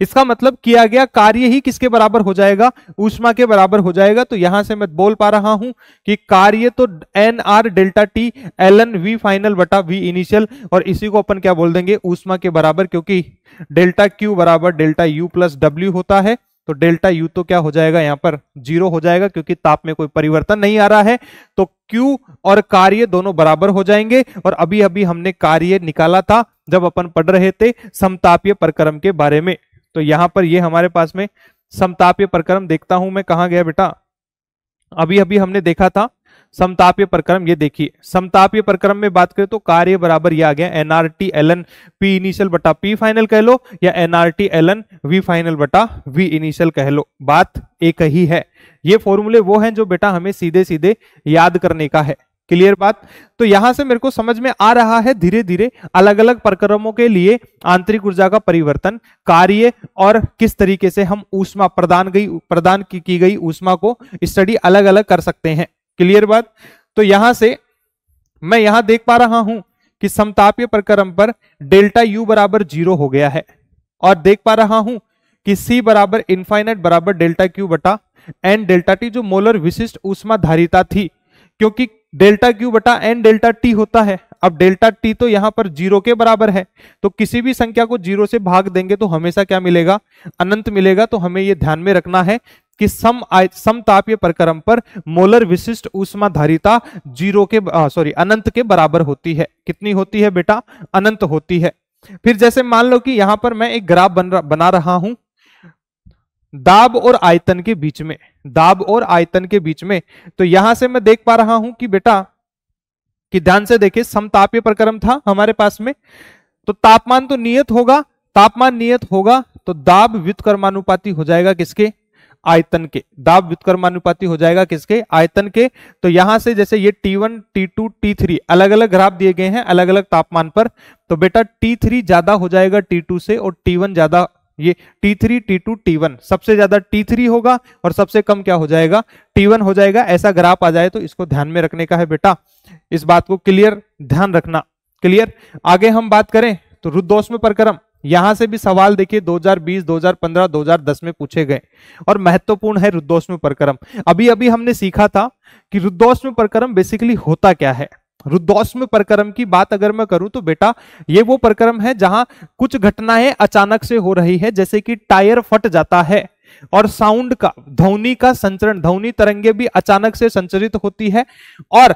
इसका मतलब किया गया कार्य ही किसके बराबर हो जाएगा, ऊष्मा के बराबर हो जाएगा। तो यहां से मैं बोल पा रहा हूं कि कार्य तो N R delta T ln V final बटा वी इनिशियल, और इसी को अपन क्या बोल देंगे, ऊष्मा के बराबर, क्योंकि डेल्टा क्यू बराबर डेल्टा यू प्लस डब्ल्यू होता है। तो डेल्टा यू तो क्या हो जाएगा, यहां पर 0 हो जाएगा क्योंकि ताप में कोई परिवर्तन नहीं आ रहा है। तो क्यू और कार्य दोनों बराबर हो जाएंगे। और अभी अभी हमने कार्य निकाला था जब अपन पढ़ रहे थे समतापीय प्रक्रम के बारे में। तो यहां पर ये हमारे पास में समतापीय प्रक्रम, देखता हूं मैं कहां गया बेटा, अभी अभी हमने देखा था समतापीय प्रक्रम। ये देखिए समतापीय प्रक्रम में बात करें तो कार्य बराबर ये आ गया एनआरटी ln पी इनिशियल बटा पी फाइनल कह लो, या एनआरटी ln वी फाइनल बटा वी इनिशियल कह लो, बात एक ही है। ये फॉर्मूले वो हैं जो बेटा हमें सीधे सीधे याद करने का है। क्लियर बात। तो यहां से मेरे को समझ में आ रहा है धीरे धीरे अलग अलग प्रक्रमों के लिए आंतरिक ऊर्जा का परिवर्तन, कार्य और किस तरीके से हम ऊष्मा प्रदान की गई ऊष्मा को स्टडी अलग अलग कर सकते हैं। क्लियर बात। तो यहां से मैं यहां देख पा रहा हूं कि समतापीय प्रक्रम पर डेल्टा यू बराबर 0 हो गया है, और देख पा रहा हूं कि C बराबर इनफाइनाइट बराबर डेल्टा क्यू बटा एन डेल्टा टी, जो मोलर विशिष्ट ऊष्मा धारिता थी, क्योंकि डेल्टा क्यू बटा एन डेल्टा टी होता है। अब डेल्टा टी तो यहां पर 0 के बराबर है, तो किसी भी संख्या को 0 से भाग देंगे तो हमेशा क्या मिलेगा, अनंत मिलेगा। तो हमें यह ध्यान में रखना है कि समतापीय प्रक्रम पर मोलर विशिष्ट ऊष्मा धारिता अनंत के बराबर होती है। कितनी होती है बेटा, अनंत होती है। फिर जैसे मान लो कि यहां पर मैं एक ग्राफ बना रहा हूं दाब और आयतन के बीच में, दाब और आयतन के बीच में। तो यहां से मैं देख पा रहा हूं कि बेटा कि ध्यान से देखिए समतापीय प्रक्रम था हमारे पास में, तो तापमान तो नियत होगा, तापमान नियत होगा तो दाब व्युत्क्रमानुपाती हो जाएगा किसके, आयतन के। दाब व्युत्क्रमानुपाती हो जाएगा किसके, आयतन के। तो यहां से जैसे ये T1 T2 T3 अलग अलग ग्राफ दिए गए हैं अलग अलग तापमान पर, तो बेटा T3 ज्यादा हो जाएगा T2 से और T1 ज्यादा, ये T3 T2 T1 सबसे ज्यादा T3 होगा और सबसे कम क्या हो जाएगा, T1 हो जाएगा। ऐसा ग्राफ आ जाए तो इसको ध्यान में रखने का है बेटा, इस बात को क्लियर ध्यान रखना। क्लियर। आगे हम बात करें तो रुद्धोष्म प्रक्रम, यहां से भी सवाल देखिए 2020, 2015, 2010 में पूछे गए और महत्वपूर्ण है रुद्धोष्म प्रक्रम। अभी अभी हमने सीखा था कि रुद्धोष्म प्रक्रम बेसिकली होता क्या है। रुद्धोष्म प्रक्रम की बात अगर मैं करूं तो बेटा ये वो प्रक्रम है जहां कुछ घटनाएं अचानक से हो रही है, जैसे कि टायर फट जाता है और साउंड का, ध्वनि का संचरण, ध्वनि तरंगे भी अचानक से संचरित होती है, और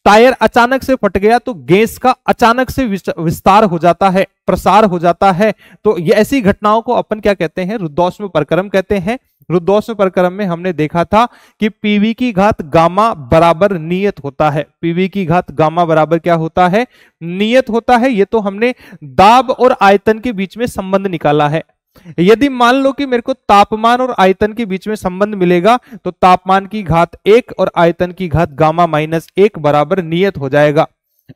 टायर अचानक से फट गया तो गैस का अचानक से विस्तार हो जाता है, प्रसार हो जाता है। तो ये ऐसी घटनाओं को अपन क्या कहते हैं, रुद्धोष्म प्रक्रम कहते हैं। रुद्धोष्म प्रक्रम में हमने देखा था कि पीवी की घात गामा बराबर नियत होता है। पीवी की घात गामा बराबर क्या होता है, नियत होता है। ये तो हमने दाब और आयतन के बीच में संबंध निकाला है। यदि मान लो कि मेरे को तापमान और आयतन के बीच में संबंध मिलेगा तो तापमान की घात 1 और आयतन की घात गामा माइनस 1 बराबर नियत हो जाएगा।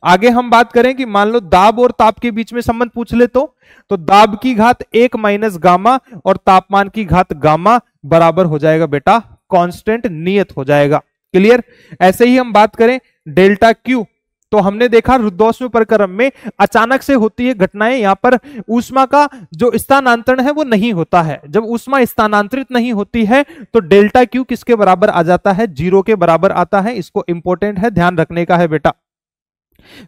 आगे हम बात करें कि मान लो दाब और ताप के बीच में संबंध पूछ ले तो दाब की घात 1 माइनस गामा और तापमान की घात गामा बराबर हो जाएगा बेटा कांस्टेंट, नियत हो जाएगा। क्लियर। ऐसे ही हम बात करें डेल्टा क्यू, तो हमने देखा रुद्धोष्म प्रक्रम में अचानक से होती है घटनाएं, यहां पर ऊष्मा का जो स्थानांतरण है वो नहीं होता है। जब ऊष्मा स्थानांतरित नहीं होती है तो डेल्टा क्यू किसके बराबर आ जाता है, 0 के बराबर आता है। इसको इंपॉर्टेंट है, ध्यान रखने का है बेटा।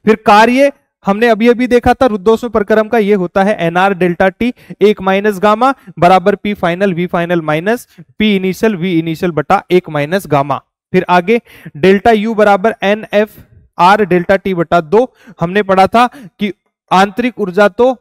फिर कार्य हमने अभी अभी देखा था रुद्धोष्म प्रक्रम का, ये होता है NR delta T 1 minus gamma बराबर P final V final minus P initial V initial बटा 1 माइनस गामा। फिर आगे डेल्टा यू बराबर N F R delta T बटा 2। हमने पढ़ा था कि आंतरिक ऊर्जा तो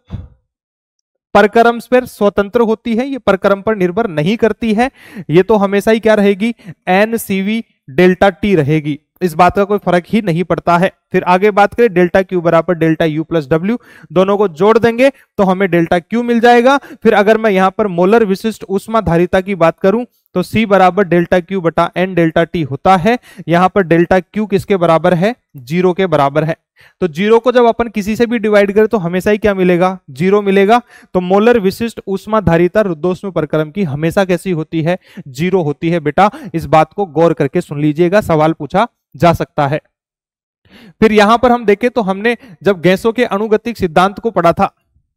प्रक्रम पर स्वतंत्र होती है, ये प्रक्रम पर निर्भर नहीं करती है। ये तो हमेशा ही क्या रहेगी, एन सीवी डेल्टा टी रहेगी, इस बात का कोई फर्क ही नहीं पड़ता है। फिर आगे बात करें डेल्टा क्यू बराबर डेल्टा यू प्लस डब्ल्यू, दोनों को जोड़ देंगे तो हमें डेल्टा क्यू मिल जाएगा। फिर अगर मैं यहां पर मोलर विशिष्ट ऊष्मा धारिता की बात करूं तो C बराबर डेल्टा Q बटा N डेल्टा T होता है। यहां पर डेल्टा Q किसके बराबर है? 0 के बराबर है। तो 0 को जब अपन किसी से भी डिवाइड करें तो हमेशा ही क्या मिलेगा? 0 मिलेगा। तो मोलर विशिष्ट ऊष्मा धारिता रुद्धोष्म प्रक्रम की हमेशा कैसी होती है? 0 होती है। बेटा इस बात को गौर करके सुन लीजिएगा, सवाल पूछा जा सकता है। फिर यहां पर हम देखें तो हमने जब गैसों के अणुगतिक सिद्धांत को पढ़ा था,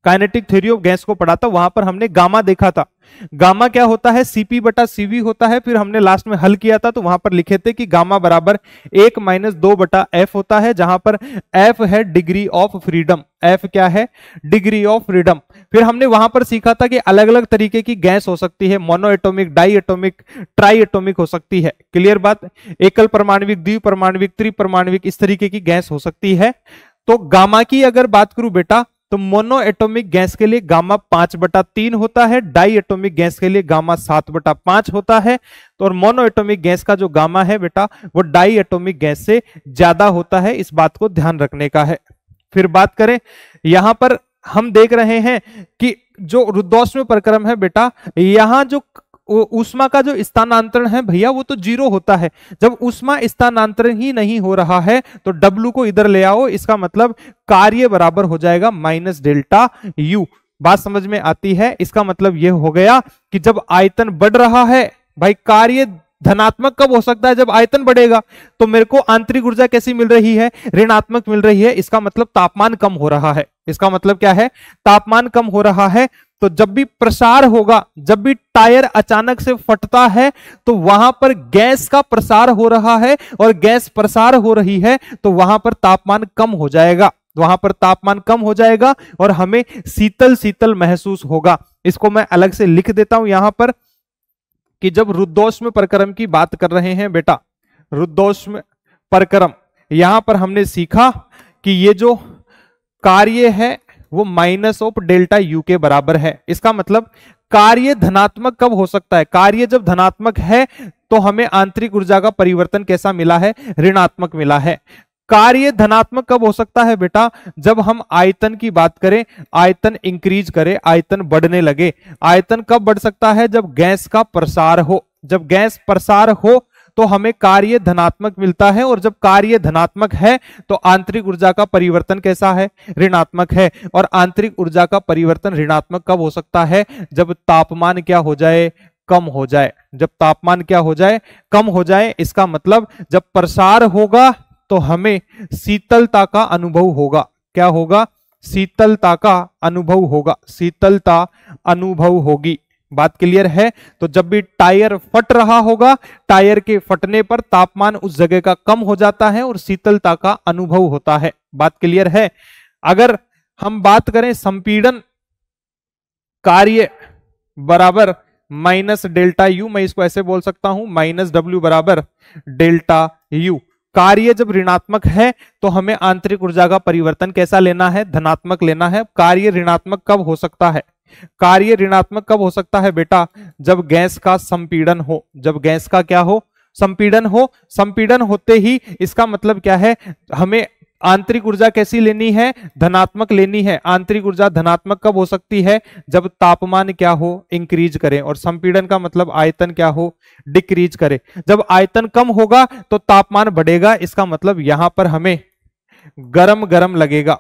काइनेटिक थ्योरी ऑफ गैस को पढ़ा था, वहां पर हमने गामा देखा था। गामा क्या होता है? Cp बटा Cv होता है। फिर हमने लास्ट में हल किया था तो वहां पर लिखे थे कि गामा बराबर 1 - 2 बटा F होता है, जहां पर F है डिग्री ऑफ फ्रीडम। F क्या है? Degree of freedom. फिर हमने वहां पर सीखा था कि अलग अलग तरीके की गैस हो सकती है, monoatomic, diatomic, triatomic हो सकती है। क्लियर बात? एकल परमाणविक, द्विपरमाणविक, त्रिपरमाणविक, इस तरीके की गैस हो सकती है। तो गामा की अगर बात करूं बेटा तो मोनो एटॉमिक गैस के लिए गामा 5/3 होता है, डाई एटॉमिक गैस के लिए गामा 7/5 होता है। तो और मोनो एटॉमिक गैस का जो गामा है बेटा वो डाई एटॉमिक गैस से ज्यादा होता है, इस बात को ध्यान रखने का है। फिर बात करें, यहां पर हम देख रहे हैं कि जो रुद्धोष्म प्रक्रम है बेटा, यहां जो ऊष्मा का जो स्थानांतरण है भैया वो तो 0 होता है। जब ऊष्मा स्थानांतरण ही नहीं हो रहा है तो W को इधर ले आओ, इसका मतलब कार्य बराबर हो जाएगा माइनस डेल्टा U। बात समझ में आती है? इसका मतलब यह हो गया कि जब आयतन बढ़ रहा है भाई, कार्य धनात्मक कब हो सकता है? जब आयतन बढ़ेगा। तो मेरे को आंतरिक ऊर्जा कैसी मिल रही है? ऋणात्मक मिल रही है। इसका मतलब तापमान कम हो रहा है। इसका मतलब क्या है? तापमान कम हो रहा है। तो जब भी प्रसार होगा, जब भी टायर अचानक से फटता है तो वहां पर गैस का प्रसार हो रहा है, और गैस प्रसार हो रही है तो वहां पर तापमान कम हो जाएगा। वहां पर तापमान कम हो जाएगा और हमें शीतल शीतल महसूस होगा। इसको मैं अलग से लिख देता हूं यहां पर कि जब रुद्धोष्म प्रक्रम की बात कर रहे हैं बेटा, रुद्धोष्म प्रक्रम, यहां पर हमने सीखा कि ये जो कार्य है वो माइनस ऑफ डेल्टा U के बराबर है। इसका मतलब कार्य धनात्मक कब हो सकता है? कार्य जब धनात्मक है तो हमें आंतरिक ऊर्जा का परिवर्तन कैसा मिला है? ऋणात्मक मिला है। कार्य धनात्मक कब हो सकता है बेटा? जब हम आयतन की बात करें, आयतन इंक्रीज करे, आयतन बढ़ने लगे। आयतन कब बढ़ सकता है? जब गैस का प्रसार हो। जब गैस प्रसार हो तो हमें कार्य धनात्मक मिलता है, और जब कार्य धनात्मक है तो आंतरिक ऊर्जा का परिवर्तन कैसा है? ऋणात्मक है। और आंतरिक ऊर्जा का परिवर्तन ऋणात्मक कब हो सकता है? जब तापमान क्या हो जाए? कम हो जाए। जब तापमान क्या हो जाए? कम हो जाए। इसका मतलब जब प्रसार होगा तो हमें शीतलता का अनुभव होगा। क्या होगा? शीतलता का अनुभव होगा। शीतलता अनुभव होगी। बात क्लियर है? तो जब भी टायर फट रहा होगा, टायर के फटने पर तापमान उस जगह का कम हो जाता है और शीतलता का अनुभव होता है। बात क्लियर है? अगर हम बात करें संपीड़न कार्य बराबर माइनस डेल्टा U, मैं इसको ऐसे बोल सकता हूं माइनस W बराबर डेल्टा U। कार्य जब ऋणात्मक है तो हमें आंतरिक ऊर्जा का परिवर्तन कैसा लेना है? धनात्मक लेना है। कार्य ऋणात्मक कब हो सकता है? कार्य ऋणात्मक कब हो सकता है बेटा? जब गैस का संपीड़न हो। जब गैस का क्या हो? संपीड़न हो। संपीड़न होते ही इसका मतलब क्या है? हमें आंतरिक ऊर्जा कैसी लेनी है? धनात्मक लेनी है। आंतरिक ऊर्जा धनात्मक कब हो सकती है? जब तापमान क्या हो? इंक्रीज करे। और संपीड़न का मतलब आयतन क्या हो? डिक्रीज करे। जब आयतन कम होगा तो तापमान बढ़ेगा। इसका मतलब यहां पर हमें गरम गरम लगेगा,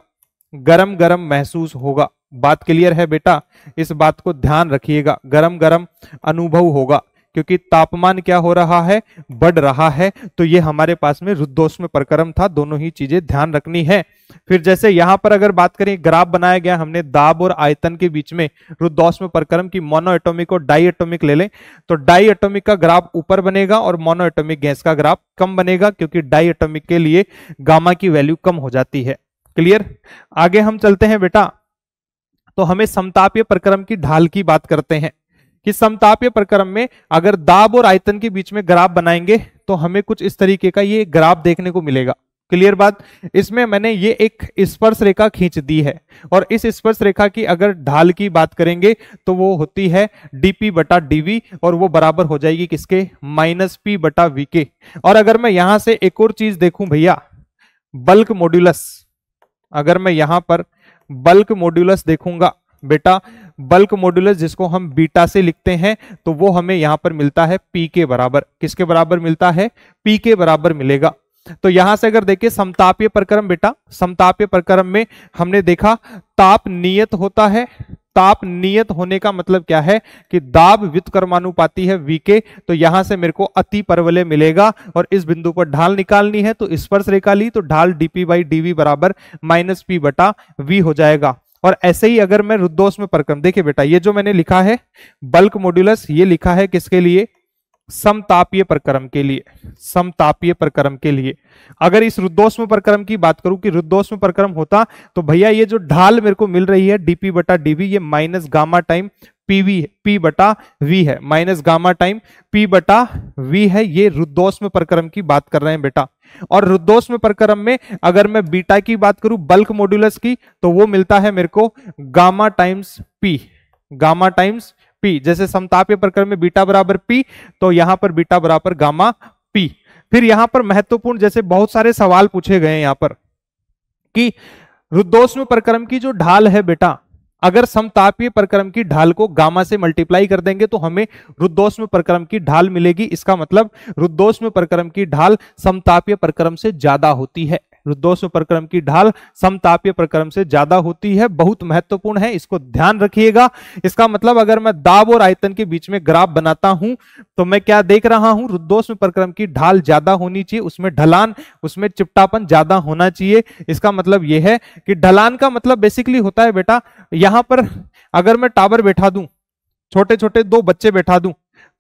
गरम गरम महसूस होगा। बात क्लियर है बेटा? इस बात को ध्यान रखिएगा, गरम गरम अनुभव होगा, क्योंकि तापमान क्या हो रहा है? बढ़ रहा है। तो ये हमारे पास में रुद्धोष्म प्रक्रम था। दोनों ही चीजें ध्यान रखनी है। फिर जैसे यहां पर अगर बात करें, ग्राफ बनाया गया हमने दाब और आयतन के बीच में रुद्धोष्म प्रक्रम की। मोनो एटॉमिक और डाई एटॉमिक ले लें तो डाई एटॉमिक का ग्राफ ऊपर बनेगा और मोनो एटॉमिक गैस का ग्राफ कम बनेगा, क्योंकि डाई एटॉमिक के लिए गामा की वैल्यू कम हो जाती है। क्लियर? आगे हम चलते हैं बेटा, तो हमें समतापीय प्रक्रम की ढाल की बात करते हैं कि समतापीय प्रक्रम में अगर दाब और आयतन के बीच में ग्राफ बनाएंगे तो हमें कुछ इस तरीके का ये ग्राफ देखने को मिलेगा। क्लियर बात? इसमें मैंने ये एक स्पर्श रेखा खींच दी है, और इस स्पर्श रेखा की अगर ढाल की बात करेंगे तो वो होती है dp बटा dv, और वो बराबर हो जाएगी किसके? माइनस p बटा v के। और अगर मैं यहां से एक और चीज देखूं भैया, बल्क मॉड्यूलस, अगर मैं यहां पर बल्क मॉड्यूलस देखूंगा बेटा, बल्क मॉड्यूलस जिसको हम बीटा से लिखते हैं, तो वो हमें यहां पर मिलता है P के बराबर। किसके बराबर मिलता है? P के बराबर मिलेगा। तो यहां से अगर देखिए समतापीय प्रक्रम बेटा, समतापीय प्रक्रम में हमने देखा ताप नियत होता है। ताप नियत होने का मतलब क्या है कि दाब व्युत्क्रमानुपाती है V के, तो यहां से मेरे को अति परवलय मिलेगा और इस बिंदु पर ढाल निकालनी है, तो स्पर्श रेखा ली तो ढाल dp/dv बराबर -p/v हो जाएगा। और ऐसे ही अगर मैं रुद्धोष्म प्रक्रम, देखिए बेटा ये जो मैंने लिखा है बल्क मॉड्यूलस, ये लिखा है किसके लिए? समतापीय प्रक्रम के लिए, समतापीय प्रक्रम के लिए। अगर इस रुद्धोष्म प्रक्रम की बात करूं कि रुद्धोष्म प्रक्रम होता, तो भैया ये जो ढाल मेरे को मिल रही है dp/dv, ये माइनस गामा टाइम p/v है, माइनस गामा टाइम p/v है। ये रुद्धोष्म प्रक्रम की बात कर रहे हैं बेटा। और रुद्धोष्म प्रक्रम में अगर मैं बीटा की बात करूं, बल्क मॉड्यूलस की, तो वो मिलता है मेरे को gamma times p, gamma times P। जैसे समतापीय प्रक्रम में बीटा बराबर P, तो यहां पर बीटा बराबर गामा P। फिर यहां पर महत्वपूर्ण जैसे बहुत सारे सवाल पूछे गए हैं यहां पर कि रुद्धोष्म प्रक्रम की जो ढाल है बेटा, अगर समतापीय प्रक्रम की ढाल को गामा से मल्टीप्लाई कर देंगे तो हमें रुद्धोष्म प्रक्रम की ढाल मिलेगी। इसका मतलब रुद्धोष्म प्रक्रम की ढाल समतापीय प्रक्रम से ज्यादा होती है। रुद्धोष्म प्रक्रम की ढाल समतापीय प्रक्रम से ज्यादा होती है, बहुत महत्वपूर्ण है, इसको ध्यान रखिएगा। इसका मतलब अगर मैं दाब और आयतन के बीच में ग्राफ बनाता हूं तो मैं क्या देख रहा हूं? रुद्धोष्म प्रक्रम की ढाल ज्यादा होनी चाहिए, उसमें ढलान, उसमें चिपटापन ज्यादा होना चाहिए। इसका मतलब यह है कि ढलान का मतलब बेसिकली होता है बेटा, यहां पर अगर मैं टावर बैठा दूं, छोटे छोटे दो बच्चे बैठा दूं,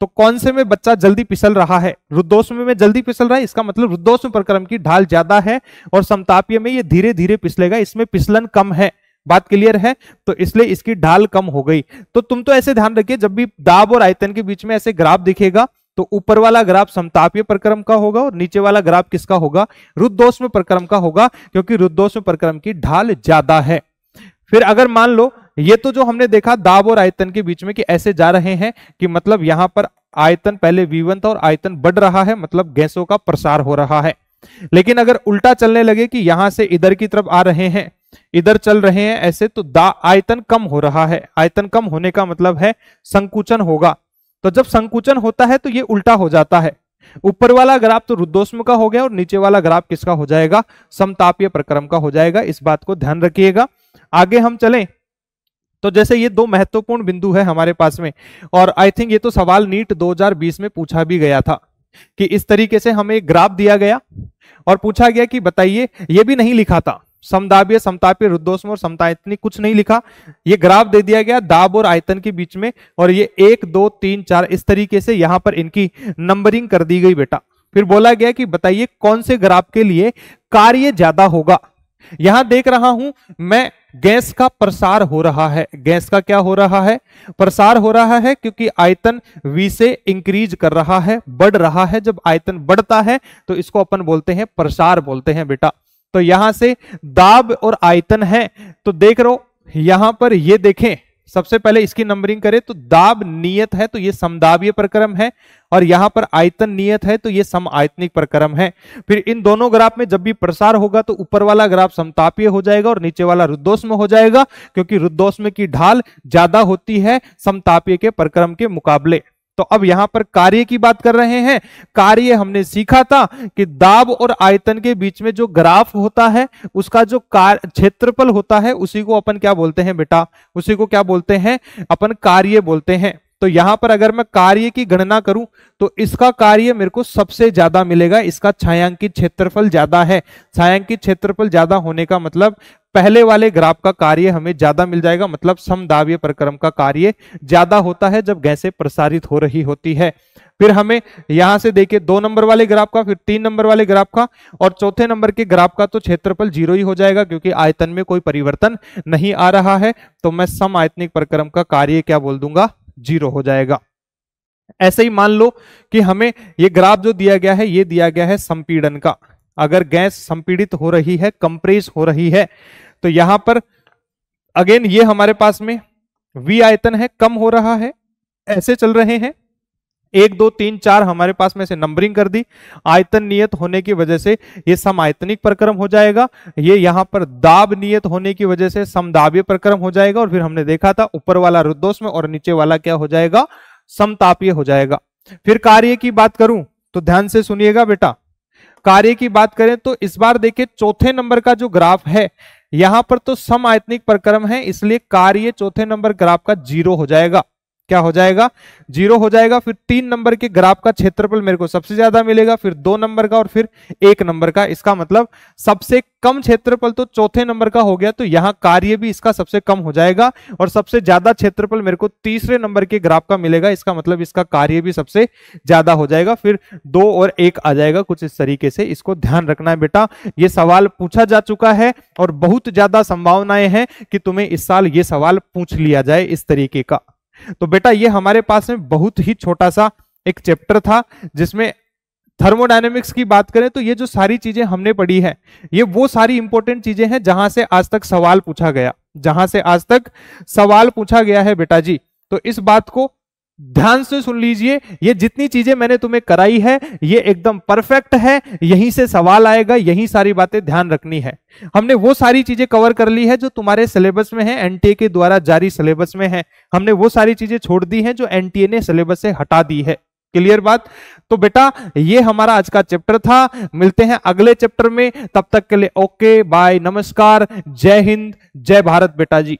तो कौन से में बच्चा जल्दी फिसल रहा है? रुद्धोष्म में जल्दी फिसल रहा है। इसका मतलब रुद्धोष्म प्रक्रम की ढाल ज्यादा है और समतापीय में ये धीरे धीरे फिसलेगा, इसमें फिसलन कम है। बात क्लियर है? तो इसलिए इसकी ढाल कम हो गई। तो तुम तो ऐसे ध्यान रखिए, जब भी दाब और आयतन के बीच में ऐसे ग्राफ दिखेगा तो ऊपर वाला ग्राफ समतापीय प्रक्रम का होगा और नीचे वाला ग्राफ किसका होगा? रुद्धोष्म प्रक्रम का होगा, क्योंकि रुद्धोष्म प्रक्रम की ढाल ज्यादा है। फिर अगर मान लो ये तो जो हमने देखा दाब और आयतन के बीच में कि ऐसे जा रहे हैं, कि मतलब यहां पर आयतन पहले V1 था और आयतन बढ़ रहा है, मतलब गैसों का प्रसार हो रहा है। लेकिन अगर उल्टा चलने लगे कि यहां से इधर की तरफ आ रहे हैं, इधर चल रहे हैं ऐसे, तो आयतन कम हो रहा है। आयतन कम होने का मतलब है संकुचन होगा। तो जब संकुचन होता है तो ये उल्टा हो जाता है। ऊपर वाला ग्राफ तो रुद्धोष्म का हो गया और नीचे वाला ग्राफ किसका हो जाएगा? समतापीय प्रक्रम का हो जाएगा। इस बात को ध्यान रखिएगा। आगे हम चलें तो जैसे ये दो महत्वपूर्ण बिंदु है हमारे पास में, और आई थिंक ये तो सवाल नीट 2020 में पूछा भी गया था कि इस तरीके से हमें एक ग्राफ दिया गया और पूछा गया कि बताइए, ये भी नहीं लिखा था समदाबीय, समतापीय, रुद्धोष्म और समतायतनिक, कुछ नहीं लिखा। ये ग्राफ दे दिया गया दाब और आयतन के बीच में, और ये 1 2 3 4 इस तरीके से यहां पर इनकी नंबरिंग कर दी गई बेटा। फिर बोला गया कि बताइए कौन से ग्राफ के लिए कार्य ज्यादा होगा। यहां देख रहा हूं मैं गैस का प्रसार हो रहा है। गैस का क्या हो रहा है? प्रसार हो रहा है, क्योंकि आयतन V से इंक्रीज कर रहा है, बढ़ रहा है। जब आयतन बढ़ता है तो इसको अपन बोलते हैं प्रसार बोलते हैं बेटा। तो यहां से दाब और आयतन है, तो देख रहे हो यहां पर ये देखें, सबसे पहले इसकी नंबरिंग करें तो दाब नियत है तो ये समदाबीय प्रक्रम है, और यहां पर आयतन नियत है तो ये सम आयतनिक प्रक्रम है। फिर इन दोनों ग्राफ में जब भी प्रसार होगा तो ऊपर वाला ग्राफ समतापीय हो जाएगा और नीचे वाला रुद्धोष्म हो जाएगा, क्योंकि रुद्धोष्म की ढाल ज्यादा होती है समतापीय के प्रक्रम के मुकाबले। तो अब यहां पर कार्य की बात कर रहे हैं। कार्य हमने सीखा था कि दाब और आयतन के बीच में जो ग्राफ होता है उसका जो क्षेत्रफल होता है उसी को अपन क्या बोलते हैं बेटा? उसी को क्या बोलते हैं? अपन कार्य बोलते हैं। तो यहां पर अगर मैं कार्य की गणना करूं तो इसका कार्य मेरे को सबसे ज्यादा मिलेगा, इसका छायांकित क्षेत्रफल ज्यादा है। छायांकित क्षेत्रफल ज्यादा होने का मतलब पहले वाले ग्राफ का कार्य हमें ज्यादा मिल जाएगा, मतलब समदाबीय प्रक्रम का कार्य ज्यादा होता है जब गैसें प्रसारित हो रही होती है। फिर हमें यहां से देखिए 2 नंबर वाले ग्राफ का, फिर 3 नंबर वाले ग्राफ का, और चौथे नंबर के ग्राफ का तो क्षेत्रफल 0 ही हो जाएगा, क्योंकि आयतन में कोई परिवर्तन नहीं आ रहा है। तो मैं सम आयतनिक प्रक्रम का कार्य क्या बोल दूंगा? 0 हो जाएगा। ऐसे ही मान लो कि हमें ये ग्राफ जो दिया गया है ये दिया गया है संपीड़न का। अगर गैस संपीड़ित हो रही है, कंप्रेस हो रही है, तो यहां पर अगेन ये हमारे पास में V आयतन है, कम हो रहा है, ऐसे चल रहे हैं। 1 2 3 4 हमारे पास में से नंबरिंग कर दी। आयतन नियत होने की वजह से ये समआयतनिक प्रक्रम हो जाएगा। ये यहां पर दाब नियत होने की वजह से समदाबीय प्रक्रम हो जाएगा। और फिर हमने देखा था ऊपर वाला रुद्धोष्म और नीचे वाला क्या हो जाएगा, समतापीय हो जाएगा। फिर कार्य की बात करूं तो ध्यान से सुनिएगा बेटा, कार्य की बात करें तो इस बार देखिए चौथे नंबर का जो ग्राफ है यहां पर तो समआयतनिक प्रक्रम है, इसलिए कार्य चौथे नंबर ग्राफ का 0 हो जाएगा। क्या हो जाएगा, 0 हो जाएगा। फिर 3 नंबर के ग्राफ का क्षेत्रफल मेरे को सबसे ज्यादा मिलेगा, फिर 2 नंबर का और फिर 1 नंबर का। इसका मतलब सबसे कम क्षेत्रफल तो चौथे नंबर का हो गया, तो यहां कार्य भी इसका सबसे कम हो जाएगा। और सबसे ज्यादा क्षेत्रफल मेरे को तीसरे नंबर के ग्राफ का मिलेगा, इसका मतलब इसका कार्य भी सबसे ज्यादा हो जाएगा। फिर 2 और 1 आ जाएगा, कुछ इस तरीके से। इसको ध्यान रखना है बेटा, ये सवाल पूछा जा चुका है और बहुत ज्यादा संभावनाएं हैं कि तुम्हें इस साल ये सवाल पूछ लिया जाए इस तरीके का। तो बेटा ये हमारे पास में बहुत ही छोटा सा एक चैप्टर था जिसमें थर्मोडायनेमिक्स की बात करें तो ये जो सारी चीजें हमने पढ़ी है ये वो सारी इंपॉर्टेंट चीजें हैं जहां से आज तक सवाल पूछा गया, जहां से आज तक सवाल पूछा गया है बेटा जी। तो इस बात को ध्यान से सुन लीजिए, ये जितनी चीजें मैंने तुम्हें कराई है ये एकदम परफेक्ट है, यहीं से सवाल आएगा, यही सारी बातें ध्यान रखनी है। हमने वो सारी चीजें कवर कर ली है जो तुम्हारे सिलेबस में है, एनटीए के द्वारा जारी सिलेबस में है। हमने वो सारी चीजें छोड़ दी हैं जो एनटीए ने सिलेबस से हटा दी है। क्लियर बात। तो बेटा ये हमारा आज का चैप्टर था, मिलते हैं अगले चैप्टर में, तब तक के लिए ओके बाय, नमस्कार, जय हिंद, जय भारत बेटा जी।